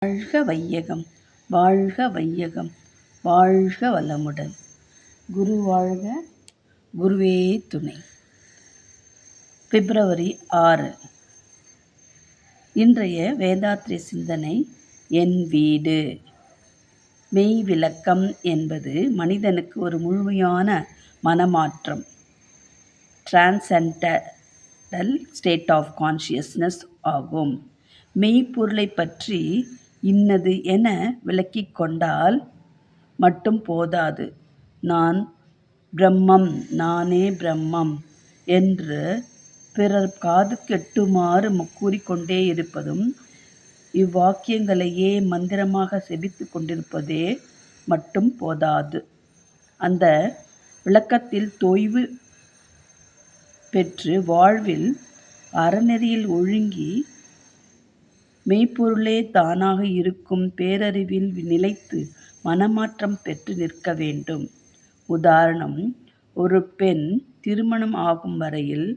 வாழ்க வையகம் வாழ்க வையகம் வாழ்க வளமுடன். குரு வாழ்க, குருவே துணை. பிப்ரவரி 6. இன்றைய வேதாத்திரி சிந்தனை. என் வீடு. மெய் விளக்கம் என்பது மனிதனுக்கு ஒரு முழுமையான மனமாற்றம், டிரான்சென்டென்டல் ஸ்டேட் ஆஃப் கான்ஷியஸ்னஸ் ஆகும். மெய்ப்பொருளை பற்றி இன்னது என விளக்கிக் கொண்டால் மட்டும் போதாது. நான் பிரம்மம், நானே பிரம்மம் என்று பிறர் காது கெட்டுமாறு கூறிக்கொண்டே இருப்பதும், இவ்வாக்கியங்களையே மந்திரமாக செபித்து கொண்டிருப்பதே மட்டும் போதாது. அந்த விளக்கத்தில் தோய்வு பெற்று வாழ்வில் அறநெறியில் ஒழுங்கி மெய்ப்பொருளே தானாக இருக்கும் பேரறிவில் நிலைத்து மனமாற்றம் பெற்று நிற்க வேண்டும். உதாரணம், ஒரு பெண் திருமணம் ஆகும் வரையில்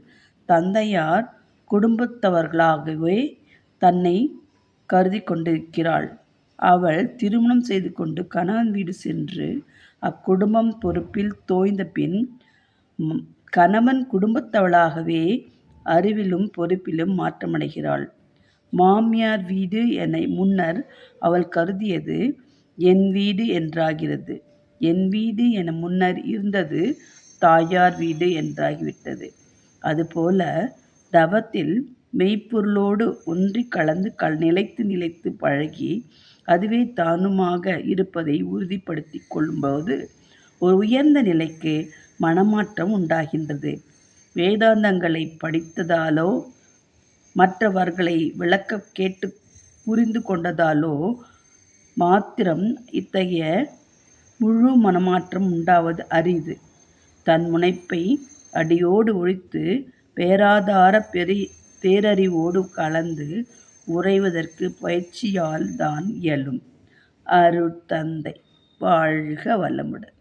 தந்தையார் குடும்பத்தவர்களாகவே தன்னை கருதி கொண்டிருக்கிறாள். அவள் திருமணம் செய்து கொண்டு கணவன் வீடு சென்று அக்குடும்பம் பொறுப்பில் தோய்ந்த பின் கணவன் குடும்பத்தவளாகவே அறிவிலும் பொறுப்பிலும் மாற்றமடைகிறாள். மாமியார் வீடு என முன்னர் அவள் கருதியது என் வீடு என்றாகிறது. என் வீடு என முன்னர் இருந்தது தாயார் வீடு என்றாகிவிட்டது. அதுபோல தவத்தில் மெய்ப்பொருளோடு ஒன்றி கலந்து நிலைத்து பழகி அதுவே தானுமாக இருப்பதை உறுதிப்படுத்தி கொள்ளும்போது ஒரு உயர்ந்த நிலைக்கு மனமாற்றம் உண்டாகின்றது. வேதாந்தங்களை படித்ததாலோ மற்றவர்களை விளக்க கேட்டு புரிந்து கொண்டதாலோ மாத்திரம் இத்தகைய முழு மனமாற்றம் உண்டாவது அரிது. தன் முனைப்பை அடியோடு ஒழித்து பேராதார பேரறிவோடு கலந்து உறைவதற்கு பயிற்சியால் தான் இயலும். அருட்தந்தை வாழ்க வளமுடன்.